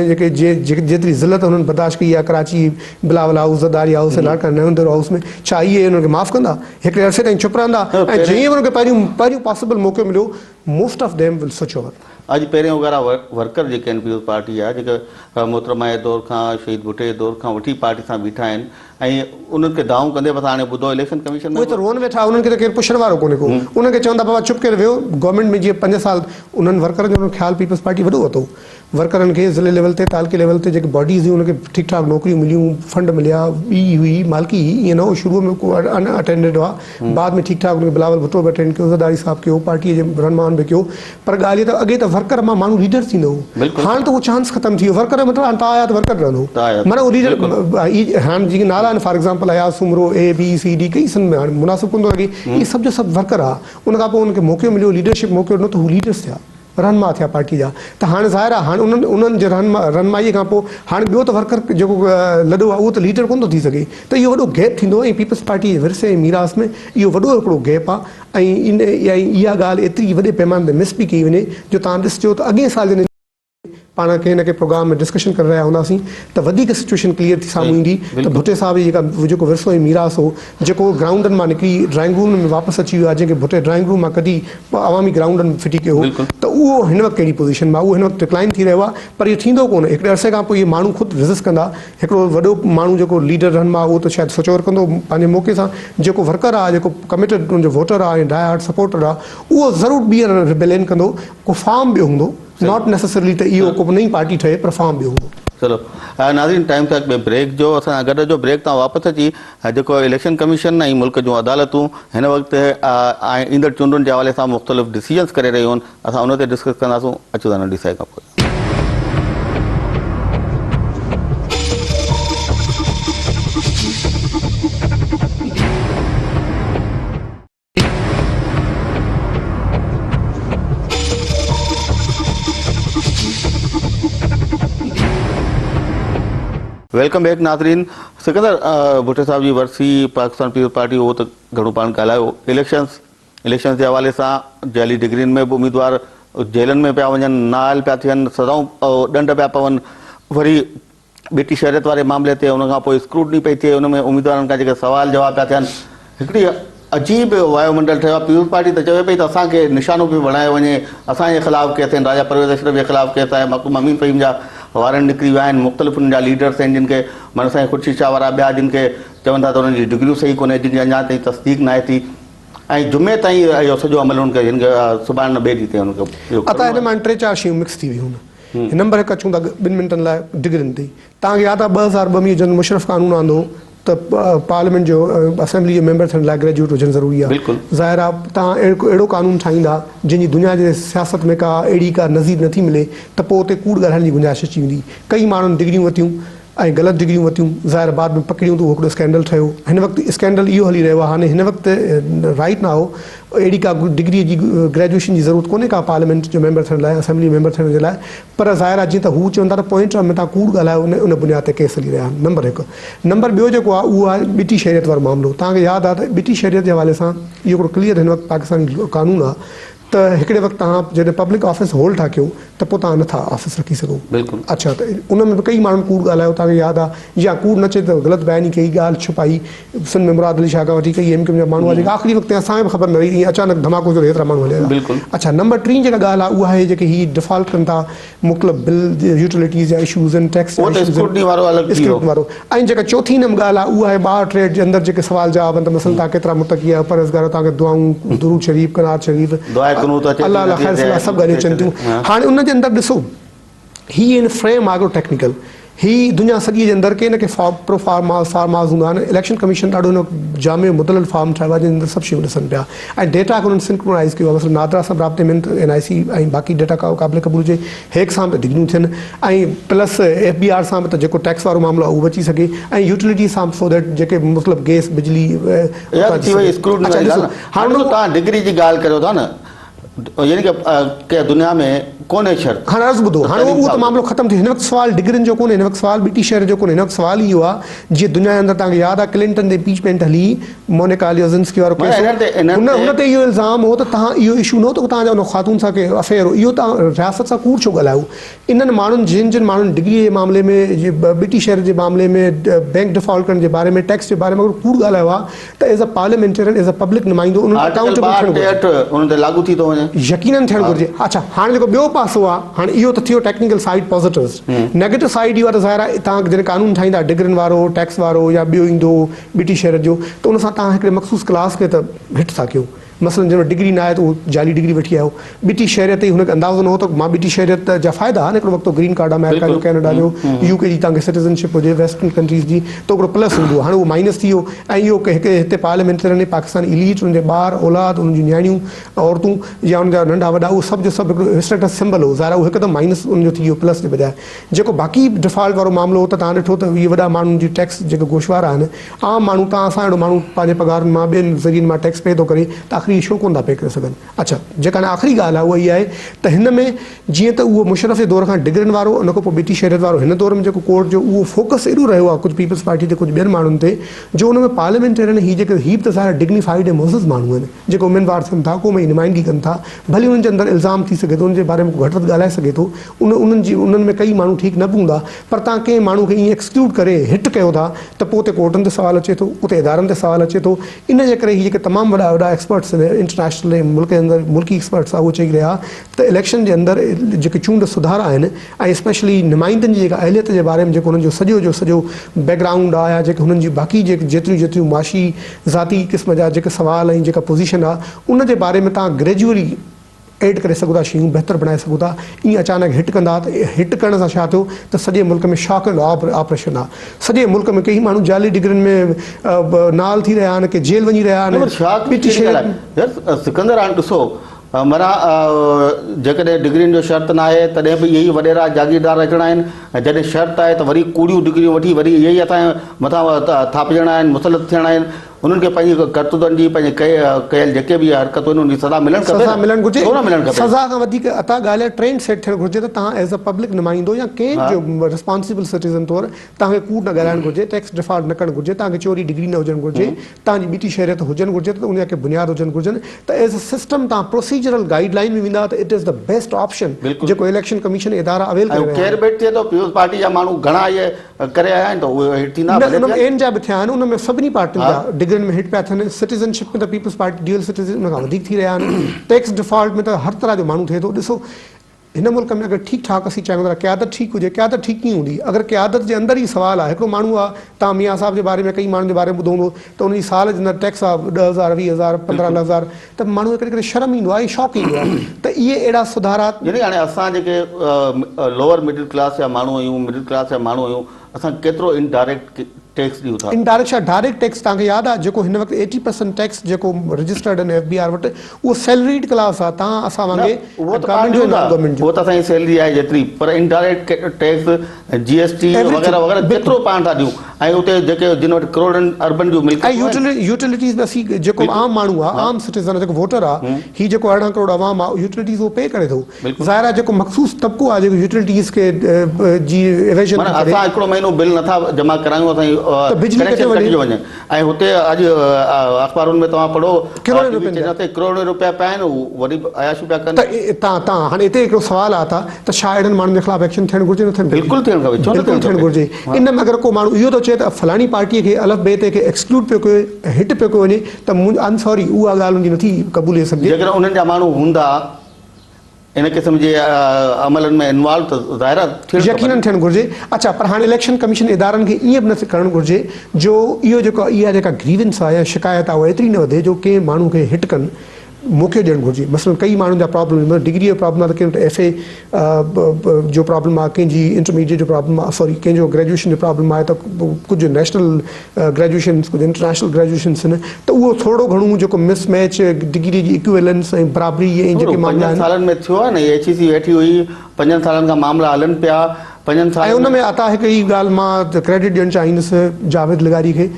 जेतिरी ज़िलत हुननि बर्दाश्त कई आहे कराची बिलावल हाउस, ज़रदारी हाउस, लाड़का नवंदर हाउस में, छा इहे हुननि खे माफ़ु कंदा? हिकिड़े अरसे ताईं चुप रहंदा, ऐं जीअं हुनखे पहिरियों पॉसिबल मौक़ो मिलियो, most of them will switch over. अॼु पहिरियों वारा वर्कर जेके आहिनि पीपल्स पार्टी जा, जेके मोहतरमा जे दौर खां, शहीद भुट्टे जे दौर खां वठी पार्टी सां बीठा आहिनि, ऐं उन्हनि खे दाऊं कंदे बसि हाणे ॿुधो इलेक्शन कमीशन में, उहे त रोअन वेठा, उन्हनि खे त केरु पुछण वारो कोन्हे को। उनखे चवंदा बाबा चुप करे वियो। गवर्नमेंट में जीअं 5 साल उन्हनि वर्करनि जो ख़्यालु पीपल्स पार्टी वॾो वरितो, वर्करनि खे ज़िले लेवल ते, तालुके लेवल ते जेके बॉडीज़ हुयूं उनखे ठीकु ठाक नौकरियूं मिलियूं, फंड मिलिया, ॿी हुई मालिकी, ईअं न हो शुरूअ में को अनअटेंडेड हुआ, बाद में ठीकु ठाक उनखे बिलावल भुट्टो बि अटेंड कयो, ज़रदारी साहब कयो, पार्टीअ जे रहनुमान बि कयो। पर ॻाल्हि त अॻे त वर्कर मां माण्हू लीडर थींदो हो, हाणे त उहो चांस ख़तमु थी वियो। वर्कर मतिलबु हाणे तव्हां आया त वर्कर रहंदो, माना उहो लीडर हाणे जीअं नाला आहिनि, for example Ayaz Soomro, ABCD कई सन में हाणे मुनासिबु कोन थो लॻे, इहे सभु जो सभु वर्कर आहे। उन खां पोइ उनखे मौक़ो मिलियो, लीडरशिप मौक़ो ॾिनो त हू लीडर्स थिया। रहनमा थिया पार्टी जा त हाणे ज़ाहिर आहे हाणे उन्हनि जे रहनमाईअ खां पोइ हाणे ॿियो त वर्कर जेको लॾो आहे उहो त लीडर कोन थो थी सघे त इहो वॾो गैप थींदो ऐं पीपल्स पार्टी जे विरसे ऐं मीरास में इहो वॾो हिकिड़ो गैप आहे ऐं इहा ॻाल्हि एतिरी वॾे पैमाने ते मिस बि कई वञे जो तव्हां ॾिसजो त अॻे साल जॾहिं पाण कंहिं न कंहिं प्रोग्राम में डिस्कशन करे रहिया हूंदासीं त वधीक सिचुएशन क्लियर थी साम्हूं ईंदी त भुटे साहब जी जेको विरसो ऐं मीरास हो जेको ग्राउंडनि मां निकिरी ड्राइंग रूम में वापसि अची वियो आहे जंहिंखे भुटे ड्राइंग रूम मां कढी अवामी ग्राउंडनि में फिटी कयो हो त उहो हिन वक़्तु कहिड़ी पोज़ीशन में आहे उहो हिन वक़्तु डिक्लाइन थी रहियो आहे पर इहो थींदो कोन्हे हिकिड़े अरसे खां पोइ इहे माण्हू ख़ुदि रिज़िस्ट कंदा हिकिड़ो वॾो माण्हू जेको लीडर रहनमा उहो त शायदि सोचवर कंदो पंहिंजे मौक़े सां जेको वर्कर आहे जेको कमिटेड उनजो वोटर आहे ऐं डाई हार्ट सपोर्टर आहे उहो ज़रूरु ॿीहर रिबेलियन कंदो को फॉर्म ॿियो हूंदो नॉट नेसेसरली त इहो को नई पार्टी ठहे पर फॉर्म ॿियो हूंदो चलो नाज़रीन टाइम तक ब्रेक जो असां गॾ जो ब्रेक तां वापसि अची जेको इलेक्शन कमीशन ऐं मुल्क जूं अदालतूं हिन वक़्तु ईंदड़ चूंडुनि जे हवाले सां मुख़्तलिफ़ डिसीजन्स करे रहियूं आहिनि असां उन ते डिस्कस कंदासूं अचो था नंढी साई खां पोइ वेलकम बैक नाज़रीन सिकंदर भुट्टे साहब जी वरसी पाकिस्तान पीपल्स पार्टी उहो त घणो पाण ॻाल्हायो इलेक्शन्स जे हवाले सां जाली डिग्रियुनि में बि उम्मीदवार जेलनि में पिया वञनि नाल पिया थियनि सदाऊं ॾंड पिया पवनि वरी बेटी शहरियत वारे मामले ते उन खां पोइ स्क्रूटनी पई थिए उन में उम्मीदवारनि खां जेके सवाल जवाब पिया थियनि हिकिड़ी अजीब वायुमंडल ठहियो आहे पीपल्स पार्टी त चवे पई त असांखे निशानो बि बणायो वञे असांजे ख़िलाफ़ु केस आहिनि राजा परवेज़ अशरफ जे ख़िलाफ़ु केस आहे मखदूम अमीन फ़हीम जा वारंट निकिरी विया आहिनि मुख़्तलिफ़ उन्हनि जा लीडर्स आहिनि जिन खे मन साईं ख़ुर्शीद शाह वारा ॿिया जिन खे चवनि था त उन्हनि जी डिग्रियूं सही कोन्हे जिन जी अञा ताईं तस्दीक न आहे थी ऐं जुमे ताईं इहो सॼो अमल हुनखे हिन खे सुभाणे न ॿिए ॾींहं ते हुनखे अता हिन मां 3-4 शयूं मिक्स थी वियूं आहिनि नंबर हिकु अचूं था 2 मिंटनि लाइ डिग्रियुनि ते तव्हांखे यादि आहे 2002 में जन मुशरफ कानून आंदो त पार्लियामेंट जो असेंबली जो मेंबर थियण लाइ ग्रेजुएट हुजणु ज़रूरी आहे ज़ाहिर आहे तव्हां अहिड़ो कानून ठाहींदा जंहिंजी दुनिया जे सियासत में का अहिड़ी का नज़ीर नथी मिले त पोइ उते कूड़ ॻाल्हाइण जी गुंजाइश अची वेंदी कई माण्हुनि डिग्रियूं वरितियूं ऐं ग़लति डिग्रियूं वरितियूं ज़ाहिर बाद में पकड़ियूं त उहो हिकिड़ो स्कैंडल ठहियो हिन वक़्तु स्कैंडल इहो हली रहियो आहे हाणे हिन वक़्तु राइट ना हो अहिड़ी का डिग्री जी ग्रेजुएशन जी ज़रूरत कोन्हे का पार्लियामेंट जो मेंबर थियण लाइ असेंबली मेंबर थियण जे लाइ पर ज़ाहिर आहे जीअं त हू चवनि था त पॉइंट में तव्हां कूड़ ॻाल्हायो उन बुनियाद ते केस हली रहिया आहिनि नंबर हिकु नंबर ॿियो जेको आहे उहो आहे ॿिटी शहरियत वारो मामिलो तव्हांखे यादि आहे त ॿिटी शहरियत जे हवाले सां इहो हिकिड़ो क्लियर हिन वक़्तु पाकिस्तान कानून आहे त हिकिड़े वक़्तु तव्हां जॾहिं पब्लिक ऑफिस होल्ड था कयो त पोइ तव्हां नथा ऑफिस रखी सघो बिल्कुलु अच्छा त उन में बि कई माण्हुनि कूड़ ॻाल्हायो तव्हांखे यादि आहे या कूड़ न चए त ग़लति बयानी कई ॻाल्हि छुपाई सिंध में मुराद अली शाह खां वठी कई एमक्यूएम जा माण्हू जेके आख़िरी वक़्तु असांखे बि ख़बर न रही ईअं अचानक धमाको जो एतिरा माण्हू हलिया बिल्कुलु अच्छा नंबर 3 जेका ॻाल्हि आहे उहा आहे जेके हीअ डिफॉल्ट कनि था मुख़्तलिफ़ बिल यूटिलिटीज़ जा इशूज़ आहिनि टैक्स वारो ऐं जेका चौथी नंबर ॻाल्हि आहे उहा आहे 62 जे अंदरि जेके सवाल जवाब आहिनि त मसइला तव्हां केतिरा मुतक़ी आहे परहज़गार तव्हांखे दुआऊं दुरूद शरीफ़ कनात शरीफ़ अलाह ख़ैर सलाह सभु ॻाल्हियूं अचनि थियूं हाणे उनजे अंदरि ॾिसो हीअ इन फ्रेम आहे टेक्निकल ही दुनिया सॼी जे अंदरि के न के प्रो फार्मास हूंदा आहिनि इलेक्शन कमीशन ॾाढो हिन जामे मुदलल फॉर्म ठाहियो आहे जंहिंजे अंदरि सभु शयूं ॾिसनि पिया ऐं डेटा खे उन्हनि सिंक्रोनाइज़ कयो आहे मतिलबु नादरा सां राब्ते में NIC ऐं बाक़ी डेटा क़ाबिल क़बूल हुजे हेक सां बि डिग्रियूं थियनि ऐं प्लस FBR सां बि त जेको टैक्स वारो मामिलो आहे उहो बची सघे ऐं यूटिलिटी सां सो दैट जेके मतिलबु गैस बिजली हाणे तव्हां डिग्री जी ॻाल्हि करियो था न यानी कि दुनिया में कोन्हे शर्त हाणे अर्ज़ु ॿुधो हाणे उहो त मामिलो ख़तमु थियो हिन वक़्तु सुवाल डिग्रियुनि जो कोन्हे हिन वक़्तु सुवाल ॿिटी शहर जो कोन्हे हिन वक़्तु सुवाल इहो आहे जीअं दुनिया जे अंदरि तव्हांखे यादि आहे क्लिंटन ते इम्पीचमेंट हली मोनिका लेविन्स्की वारो केस हुन ते इहो इल्ज़ाम हो त तव्हां इहो इशू न हो त तव्हांजा उन ख़ातून सां के अफेयर हो इहो तव्हां रियासत सां कूड़ छो ॻाल्हायो इन्हनि माण्हुनि जिन माण्हुनि डिग्रीअ जे मामले में ॿिटी शहर जे मामले में बैंक डिफॉल्ट करण जे बारे में टैक्स जे बारे में कूड़ ॻाल्हायो आहे त as a parliamentarian as a public नुमाइंदो यकीनन थियणु घुरिजे अच्छा हाणे जेको ॿियो पासो आहे हाणे इहो त थियो technical side positives negative side इहो आहे त ज़ाहिर आहे तव्हां जॾहिं कानून ठाहींदा डिग्रियुनि वारो टैक्स वारो या ॿियो ईंदो ॿिटी शहर जो त उन सां तव्हां हिकिड़े मख़सूस क्लास खे त हिट था कयो मसलन जंहिंमें डिग्री न आहे त उहो जाली डिग्री वठी आयो ॿिटी शहरियत ई हुनखे अंदाज़ो न हो त मां ॿिटी शहरियत जा फ़ाइदा आहे हिकिड़ो वक़्तु ग्रीन कार्ड आहे अमेरिका जो कैनेडा जो UK जी तव्हांखे सिटीज़नशिप हुजे वेस्टर्न कंट्रीज़ जी त हिकिड़ो प्लस हूंदो हाणे उहो माइनस थी वियो ऐं इहो हिकु हिते पार्लियामेंटेरियन पाकिस्तानी इलीट हुनजे ॿार औलाद हुनजी नियाणियूं औरतूं या हुनजा नंढा वॾा उहो सभु जो सभु हिकिड़ो स्टेटस सिंबल हो ज़ाहिर उहो हिकदमि माइनस हुनजो थी वियो प्लस जे बजाए जेको बाक़ी डिफॉल्ट वारो मामिलो हो त तव्हां ॾिठो त इहे वॾा माण्हुनि जी टैक्स जेके गोशवारा आहिनि आम माण्हू तव्हां असां अहिड़ो माण्हू पंहिंजे पघारुनि मां ॿियनि ज़रियनि मां टैक्स पे थो करे त आख़िरी शो कोन था पे करे सघनि। अच्छा, जेका आख़िरी ॻाल्हि आहे उहा इहा आहे त हिन में जीअं त उहो मुशरफ जे दौर खां डिग्रनि वारो, उन खां पोइ बीटी शहरियत वारो हिन दौर में जेको कोर्ट जो उहो फोकस एॾो रहियो आहे कुझु पीपल्स पार्टी ते, कुझु ॿियनि माण्हुनि ते, जो उन में पार्लियामेंटेरियन ही जेके ही त सारा डिग्निफाइड ऐं मुअज़्ज़ज़ माण्हू आहिनि जेके उम्मीदवार थियनि था, को में नुमाइंदगी कनि था, भली उन्हनि जे अंदरि इल्ज़ाम थी सघे थो, उनजे बारे में घटि वधि ॻाल्हाए सघे थो, उन्हनि में कई माण्हू ठीकु न बि हूंदा, पर तव्हां कंहिं माण्हू खे ईअं एक्सक्लूड करे हिट कयो था त पोइ उते कोर्टनि ते सवालु अचे थो, उते इदारनि ते सवालु अचे थो। इन जे करे हीअ जेके तमामु वॾा वॾा एक्सपर्ट्स आहिनि इंटरनेशनल ऐं मुल्क जे अंदरि मुल्की एक्सपर्ट्स आहे, उहो चई रहिया त इलेक्शन जे अंदरि जेके चूंड सुधार आहिनि ऐं स्पेशली नुमाइंदनि जी जेका अहलियत जे बारे में जेको हुननि जो सॼो बैकग्राउंड आहे या जेके हुननि जी बाक़ी जेतिरियूं मुआशी ज़ाती क़िस्म जा जेके सवाल ऐं जेका पोज़ीशन आहे उन जे बारे में तव्हां ग्रेजुअली एड करे सघो था, शयूं बहितरु बणाए सघो था। ईअं अचानक हिट कंदा त हिट करण सां छा थियो त सॼे मुल्क में शॉक एंड ऑपरेशन आहे। सॼे मुल्क में कई माण्हू जाली डिग्रियुनि में नाल थी रहिया आहिनि, के जेल वञी रहिया आहिनि। सिकंदर हाणे ॾिसो, माना जेकॾहिं डिग्रियुनि जो शर्त न आहे तॾहिं बि इहे ई वॾेरा जागीरदार अचणा आहिनि, ऐं जॾहिं शर्त आहे त वरी कूड़ियूं डिग्रियूं वठी वरी इहे ई असांजे मथां थापजणा आहिनि, मुसलत थियणा आहिनि। उन्हनि खे पंहिंजी करतूतनि जी पंहिंजे कयल जेके बि हरकतूं आहिनि उनजी सज़ा मिलणु घुरिजे। छो न मिलणु खपे? सज़ा खां वधीक अता ॻाल्हि आहे ट्रेंड सेट थियणु घुरिजे त तव्हां एज़ अ पब्लिक नुमाइंदो या कंहिं जो रिस्पॉन्सिबल सिटीज़न तौरु तव्हांखे कूड़ न ॻाल्हाइणु घुरिजे, टैक्स डिफॉल्ट न करणु घुरिजे, तव्हांखे चोरी डिग्री न हुजणु घुरिजे, तव्हांजी बीटी शहरियत हुजणु घुरिजे, त उनजा के बुनियाद हुजणु घुरिजनि। त एज़ अ सिस्टम तव्हां प्रोसीजरल गाइडलाइन में वेंदा त it is the best option जेको इलेक्शन कमीशन इदारा अवेल करे। केरु बेट थिए थो, पीपल्स पार्टी जा माण्हू घणा इहे करे आया आहिनि त उहे हिट थींदा, एन जा बि थिया आहिनि, उनमें सभिनी पार्टियुनि जा डिग्रियुनि में हिट पिया थियनि। सिटीज़नशिप में त पीपल्स पार्टी ड्यूअल सिटीज़न उन खां वधीक थी रहिया आहिनि। टैक्स डिफॉल्ट में त हर तरह जो माण्हू थिए थो। ॾिसो, हिन मुल्क में अगरि ठीकु ठाक असीं चाहियूं था क़यादत ठीकु हुजे, क़यादत ठीकु कीअं हूंदी? अगरि क़यादत जे अंदरि ई सुवाल आहे, हिकिड़ो माण्हू आहे, तव्हां मियां साहिब जे बारे में कई माण्हुनि जे बारे में ॿुधो हूंदो त उनजी साल जे अंदरि टैक्स आहे 10,000 20,000 15,000, त माण्हू हिकिड़े शर्म ईंदो आहे, शौक़ ईंदो आहे। त इहे अहिड़ा सुधारात यानी हाणे असां जेके लोअर मिडिल क्लास जा माण्हू आहियूं, मिडिल क्लास जा माण्हू आहियूं, असां केतिरो इनडायरेक्ट टैक्स ॾियूं था? इनडायरेक्ट छा डायरेक्ट टैक्स तव्हांखे यादि आहे जेको हिन वक़्तु 80% टैक्स जेको रजिस्टर्ड आहिनि FBR वटि, उहो सैलरीड क्लास आहे। तव्हां असां वांगुरु उहो त असांजी सैलरी आहे जेतिरी, पर इनडायरेक्ट टैक्स GST वग़ैरह वग़ैरह केतिरो पाण था ॾियूं, ऐं उते जेके जिन वटि करोड़नि अर्बन जूं मिल्क यूटिलिटीज़ में असीं जेको आम माण्हू आहे, आम सिटीज़न जेको वोटर आहे, ही जेको 18 करोड़ आवाम आहे, यूटिलिटीज़ उहो पे करे थो। ज़ाहिर आहे जेको मख़सूस तबिको आहे जेको यूटिलिटीज़ खे जी इवेजन, असां हिकिड़ो महीनो बिल नथा जमा करायूं, असां वञे ऐं हुते अॼु अख़बारुनि में तव्हां पढ़ो करोड़ रुपया पिया आहिनि, वरी अयाशी पिया कनि। त तव्हां हाणे हिते हिकिड़ो सुवालु आहे था त छा अहिड़नि माण्हुनि जे ख़िलाफ़ एक्शन थियणु घुरिजे? न थियणु बिल्कुलु थियणु खपे, बिल्कुलु थियणु घुरिजे। इन में अगरि को माण्हू इहो थो चए त फलाणी पार्टीअ खे अलॻि ॿिए ते एक्सक्लूड पियो कयो, हिट पियो कयो वञे, त आई एम सॉरी, उहा ॻाल्हि उनजी नथी क़बूले सघिजे। जेकर उन्हनि जा माण्हू हूंदा इन क़िस्म जे अमलनि में इन्वॉल्व, त ज़ाहिर यकीनन थियणु घुरिजे। अच्छा, पर हाणे इलेक्शन कमीशन इदारनि खे ईअं बि न करणु घुरिजे जो इहो जेको इहा जेका ग्रीवेंस आहे या शिकायत आहे उहा एतिरी न वधे जो कंहिं माण्हू खे हिट कनि मौक़े ॾियणु घुरिजे। मसलन कई माण्हुनि जा प्रॉब्लम, डिग्री जो प्रॉब्लम आहे त कंहिं वटि FA जो प्रॉब्लम आहे, कंहिंजी इंटरमीडिएट जो प्रॉब्लम आहे, सॉरी कंहिंजो ग्रेजुएशन जो प्रॉब्लम आहे, त कुझु नेशनल ग्रेजुएशन, कुझु इंटरनेशनल ग्रेजुएशन्स आहिनि, त उहो थोरो घणो जेको मिसमैच डिग्री जी इक्विवेलेंस ऐं बराबरी ऐं जेके मामला आहिनि 5 सालनि में थियो आहे न। HEC वेठी हुई, 5 सालनि खां मामला हलनि पिया, 5 साल। ऐं उन में अता हिकु ई ॻाल्हि मां क्रेडिट ॾियणु चाहींदुसि जावेद लिगारी खे,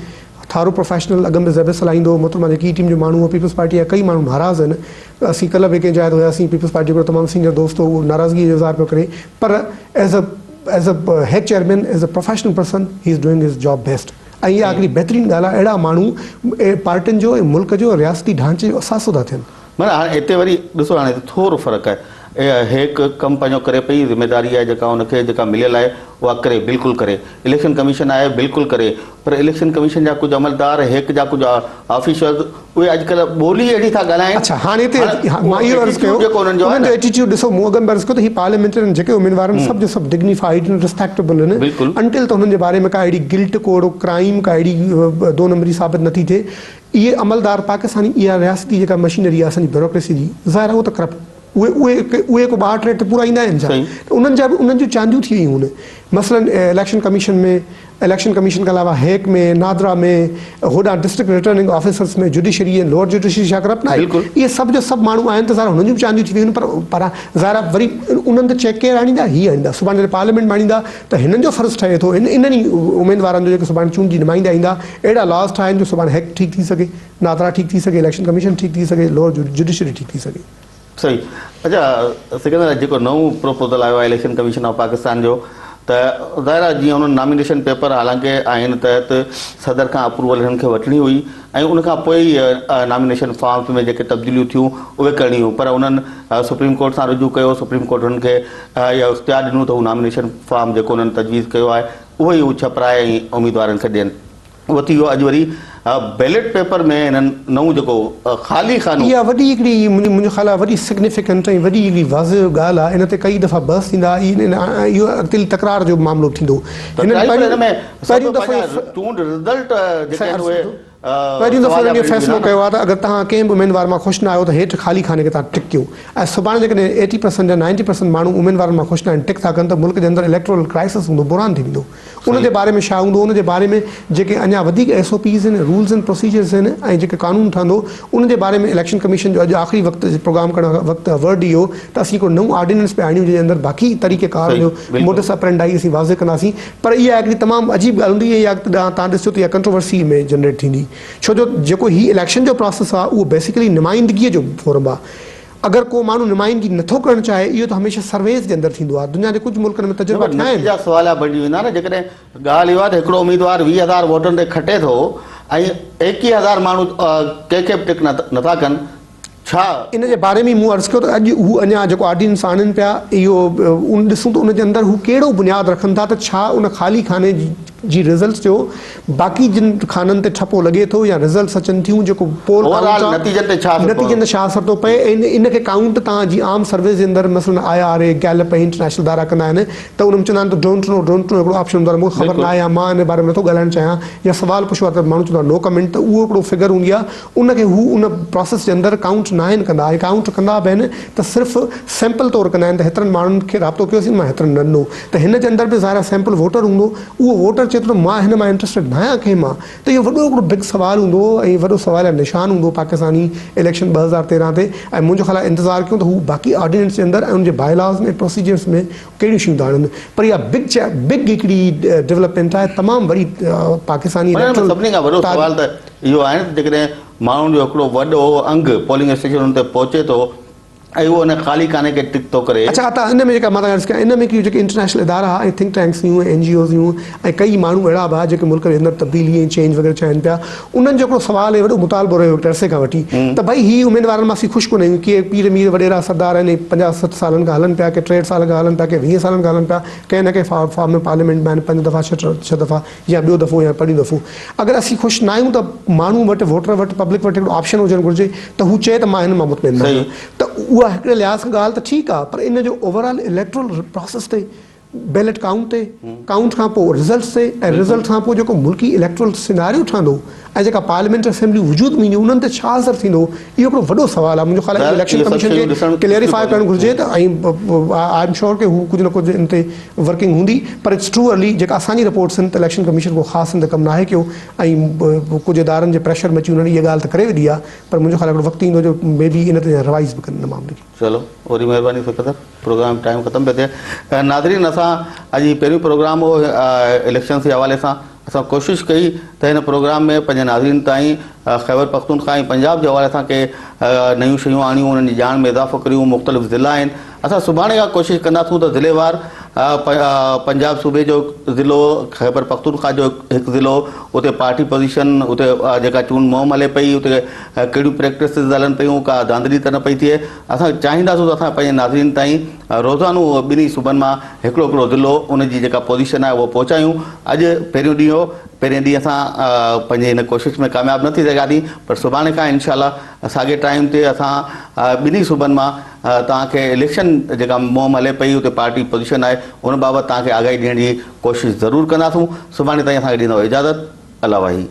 थारो प्रोफेशनल, अॻ में ज़बिस हलाईंदो, मोहतरमा जेकी टीम जो माण्हू आहे, पीपल्स पार्टी जा कई माण्हू नाराज़ आहिनि। असीं कल्ह बि कंहिं जाइ ते हुयासीं, पीपल्स पार्टी जो तमामु सीनियर दोस्त हो, उहो नाराज़गी जो इज़हार पियो करे, पर as a head chairman, as a professional person, he is doing हिज जॉब बेस्ट। ऐं इहा हिकिड़ी बहितरीनु ॻाल्हि आहे, अहिड़ा माण्हू पार्टियुनि जो ऐं मुल्क जो रियासती ढांचे जो असासो था थियनि। माना हाणे हिते वरी ॾिसो, हाणे थोरो फ़र्क़ु आहे। हिकु कमु पंहिंजो करे पई, ज़िमेदारी आहे जेका हुनखे जेका मिलियल आहे उहा करे, बिल्कुलु करे। इलेक्शन कमीशन आहे, बिल्कुलु करे, पर इलेक्शन कमीशन जा कुझु अमलदार, हिकु जा कुझु ऑफिशियल, उहे अॼुकल्ह ॿोली अहिड़ी था ॻाल्हाइनि। अच्छा, हाणे हिते मां इहो अर्ज़ु कयो, उन्हनि जो एटीट्यूड ॾिसो, मूं अॻु में अर्ज़ु कयो त ही पार्लियामेंटेरियन जेके उम्मीदवार आहिनि सभु जो सभु डिग्निफाइड आहिनि, रिस्पेक्टेबल आहिनि, अंटिल त हुननि जे बारे में का अहिड़ी गिल्ट कोड क्राइम, का अहिड़ी 2 नंबरी साबित नथी थिए। इहे अमलदार पाकिस्तानी, इहा रियासती जेका मशीनरी आहे असांजी ब्यूरोक्रेसी जी, ज़ाहिर आहे उहो त करप्ट, उहे को 62 ते पूरा ईंदा आहिनि छा? उन्हनि जूं चांदियूं थी वियूं आहिनि। मसलन इलेक्शन कमीशन में इलेक्शन कमीशन के अलावा हेक में, नादरा में, होॾां डिस्ट्रिक्ट रिटर्निंग ऑफिसर्स में, जुडिशरी ऐं लोअर जुडिशरी छा करप्ट न आहे, इहे सभु जो सभु माण्हू आहिनि त ज़ाहिर हुननि जूं बि चांदियूं थी वियूं आहिनि, पर ज़ाहिर वरी उन्हनि ते चेक केरु आणींदा, हीअ आणींदा, सुभाणे पार्लियामेंट में आणींदा, त हिननि जो फ़र्ज़ु ठहे थो इन्हनि ई उमेदवारनि जो जेके सुभाणे चूंडजी नुमाइंदा ईंदा, अहिड़ा लॉस ठाहिनि जो सुभाणे हेक ठीक थी सघे, नादरा ठीक थी सघे, इलेक्शन कमीशन ठीक थी सघे, लोअर जुडिशरी ठीक थी सघे। सही। अच्छा सिकंदर, जेको नओं प्रोपोज़ल आयो आहे इलेक्शन कमीशन ऑफ पाकिस्तान जो, त ज़ाहिर आहे जीअं उन्हनि नॉमिनेशन पेपर हालांकि आहिनि तहत सदर खां अप्रूवल हिननि खे वठणी हुई ऐं उनखां पोइ ई नॉमिनेशन फॉर्म्स में जेके तब्दीलियूं थियूं उहे करणी हुयूं, पर उन्हनि सुप्रीम कोर्ट सां रुजू कयो, सुप्रीम कोर्ट हुननि खे इहो इख्तियार ॾिनो त हू नॉमिनेशन फॉर्म जेको उन्हनि तजवीज़ कयो आहे उहो ई हू छपराए ऐं उम्मीदवारनि खे ॾियनि। उहो थी वियो। अॼु वरी बैलेट पेपर में हिननि नऊं जेको ख़ाली खानो, इहा वॾी हिकिड़ी मुंहिंजो ख़्यालु आहे वॾी सिग्निफिकेंट ऐं वॾी हिकिड़ी वाज़िह ॻाल्हि आहे। इन ते कई दफ़ा बहस थींदा, इहो अॻिते तकरार जो मामिलो थींदो। पहिरियों दफ़ो इहो फ़ैसिलो कयो आहे त अगरि तव्हां कंहिं बि उमेदवार मां ख़ुशि न आहियो त हेठि ख़ाली खाने खे तव्हां टिक कयो, ऐं सुभाणे जेकॾहिं 80% या 90% माण्हू उमेदवारनि मां ख़ुशि न आहिनि, टिक था कनि, त मुल्क जे अंदरि इलेक्टोरल क्राइसिस हूंदो, बुरान थी वेंदो। उन जे बारे में छा हूंदो, उन जे बारे में जेके अञा वधीक SOPs आहिनि, रूल्स एंड प्रोसीजर्स आहिनि ऐं जेके कानून ठहंदो, उन जे बारे में इलेक्शन कमीशन जो अॼु आख़िरी वक़्तु प्रोग्राम करण वक़्तु वर्ड इहो त असीं को नऊं ऑर्डिनेंस पिया आणियूं जंहिंजे अंदरि बाक़ी तरीक़ेकार जो मोडस ऑपरेंडाई असीं वाज़िह कंदासीं। पर इहा हिकिड़ी तमामु अजीब ॻाल्हि हूंदी, इहा तव्हां ॾिसो त इहा कंट्रोवर्सी में जनरेट थींदी, छो जो जेको ही इलेक्शन जो प्रोसेस आहे उहो बेसिकली नुमाइंदगीअ जो फोरम आहे। अगर को माण्हू नुमाइंदगी नथो करणु चाहे, इहो त हमेशा सर्वेस जे अंदरि थींदो आहे। दुनिया जे कुझु मुल्कनि में तजुर्बा थिया आहिनि। सवाल बणिजी वेंदा न, जेकॾहिं ॻाल्हि इहो आहे त हिकिड़ो उम्मीदवार 20,000 वोटनि ते खटे थो ऐं 21,000 माण्हू कंहिंखे बि टिक नथा कनि, छा इन जे बारे में मूं अर्ज़ु कयो त अॼु हू अञा जेको ऑर्डिनेंस आणनि पिया, इहो उन ॾिसूं त उन जे अंदरि हू कहिड़ो बुनियादु रखनि था, त छा उन ख़ाली खाने जी रिज़ल्ट्स जो बाक़ी जिन खाननि ते ठपो लॻे थो या रिज़ल्ट्स अचनि थियूं, जेको पोल नतीजनि ते छा असर थो पए, इन खे काउंट तव्हां जी आम सर्विस जे अंदरि मसलन IRA, गैलप ऐं इंटरनेशनल दायरा कंदा आहिनि, त उन में चवंदा आहिनि त डोंट नो हिकिड़ो ऑप्शन हूंदो आहे, मूंखे ख़बर न आहे या मां हिन बारे में नथो ॻाल्हाइणु चाहियां या सवाल पुछो आहे त माण्हू चवंदो आहे नो कमेंट, त उहो हिकिड़ो फिगर हूंदी आहे, उनखे हू उन प्रोसेस जे अंदरि काउंट न आहिनि कंदा, काउंट कंदा बि आहिनि त सिर्फ़ु सैंपल तौरु कंदा आहिनि, त हेतिरनि माण्हुनि खे राब्तो कयोसीं, मां हेतिरनि न ॾिनो, त हिन जे अंदरि बि ज़ाहिर सैंपल वोटर हूंदो, उहो वोटर चए थो मां हिन मां इंट्रस्टेड न आहियां कंहिं मां, त इहो वॾो हिकिड़ो बिग सवाल हूंदो ऐं वॾो सवाल या निशान हूंदो पाकिस्तानी इलेक्शन 2013 ते। ऐं मुंहिंजो ख़्यालु आहे इंतज़ारु कयूं त हू बाक़ी ऑर्डिनेंस जे अंदरि ऐं उनजे बायलॉज़ में प्रोसीजर्स में कहिड़ियूं शयूं था आणनि। पर इहा बिग हिकिड़ी डेवलपमेंट आहे, तमामु वरी पाकिस्तानी सभिनी खां वॾो सवाल त इहो आहे न, जेकॾहिं माण्हुनि जो हिकिड़ो वॾो अंग पोलिंग स्टेशन ते पहुचे थो ऐं उहो हुन ख़ाली खाने खे टिक थो करे। अच्छा, त इन में जेका मां तव्हां कयां, इन में जेके इंटरनेशनल इदारा ऐं थिंक टैंक्स हुयूं, NGOs हुयूं ऐं कई माण्हू अहिड़ा बि जेके मुल्क जे अंदरि तब्दीली ऐं चेंज वग़ैरह चाहिनि पिया, उन्हनि जो हिकिड़ो सवाल ऐं वॾो मुतालबो रहियो अरसे खां वठी त भई ही उमेदवारनि मां असीं ख़ुशि कोन आहियूं, के पीर मीर वॾेरा सरदार आहिनि, 50-60 सालनि खां हलनि पिया, के 63 साल खां हलनि पिया, के 20 सालनि खां हलनि पिया, कंहिं न कंहिं फॉर्म में पार्लियामेंट में आहिनि 5 दफ़ा 6 दफ़ा या ॿियो दफ़ो या पहिरीं दफ़ो। अगरि असीं ख़ुशि न आहियूं त माण्हू वटि, वोटर वटि, पब्लिक वटि हिकिड़ो ऑप्शन हुजणु घुरिजे त हू चए त मां हिन मां मुतमिन न आहियां, त उहा हिकिड़े लिहाज़ खां ॻाल्हि त ठीकु आहे। पर इन जो ओवरऑल इलेक्टोरल प्रोसेस ते, बैलेट काउंट ते, काउंट खां पोइ रिज़ल्ट्स ते, ऐं रिज़ल्ट खां पोइ जेको मुल्की इलेक्टोरल सिनारियो ठहंदो ऐं जेका पार्लियामेंट असेंबली वजूद में ईंदी, उन्हनि ते छा असर थींदो, इहो हिकिड़ो वॾो सवाल आहे। मुंहिंजो ख़्यालु आहे इलेक्शन कमीशन खे क्लियरिफाई करणु घुरिजे त, ऐं आई एम श्योर कि हू कुझु न कुझु इन ते वर्किंग हूंदी, पर इट्स ट्रू अर्ली जेका असांजी रिपोर्ट्स आहिनि त इलेक्शन कमीशन को ख़ासि इन ते कमु न आहे कयो ऐं कुझु इदारनि जे प्रेशर में अची उन्हनि इहा ॻाल्हि त करे विधी आहे, पर मुंहिंजो ख़्यालु हिकिड़ो वक़्तु ईंदो जो मे बी इन ते रिवाइज़ बि कनि इन मामले खे। चलो वरी महिरबानी सिकंदर, प्रोग्राम टाइम ख़तमु पियो थिए। नाज़रीन, असां अॼु पहिरियों प्रोग्राम हो इलेक्शन जे हवाले सां असां कोशिशि कई त हिन प्रोग्राम में पंहिंजे नाज़रीन ताईं ख़ैबर पख्तूनख्वा ऐं पंजाब जे हवाले सां के नयूं शयूं आणियूं, उन्हनि जी ॼाण में इज़ाफ़ो करियूं। मुख़्तलिफ़ ज़िला आहिनि, असां सुभाणे खां कोशिशि कंदासूं त ज़िलेवार पंजाब सूबे जो ज़िलो, ख़ैबर पख्तूनख्वा जो हिकु ज़िलो, उते पार्टी पोज़ीशन, उते जेका चूंड मुहिम हले पई, उते कहिड़ियूं प्रैक्टिसिस हलनि पियूं, का धांधली त न पई थिए। असां चाहींदासूं त असां पंहिंजे नाज़रीन ताईं रोज़ानो ॿिन्ही सूबनि मां हिकिड़ो हिकिड़ो ज़िलो, उनजी जेका पोज़ीशन आहे उहो पहुचायूं। अॼु पहिरियों ॾींहुं हो, पहिरें ॾींहुं असां पंहिंजे हिन कोशिशि में कामयाबु न थी सघियासीं, पर सुभाणे खां इनशाअल्लाह साॻे टाइम ते असां ॿिन्ही सूबनि मां तव्हांखे इलेक्शन जेका मुहिम हले पई, उते पार्टी पोज़ीशन आहे, उन बाबति तव्हांखे आगाही ॾियण जी कोशिशि ज़रूरु कंदासूं। सुभाणे ताईं असांखे ॾींदव इजाज़त। अल्लाह वाही।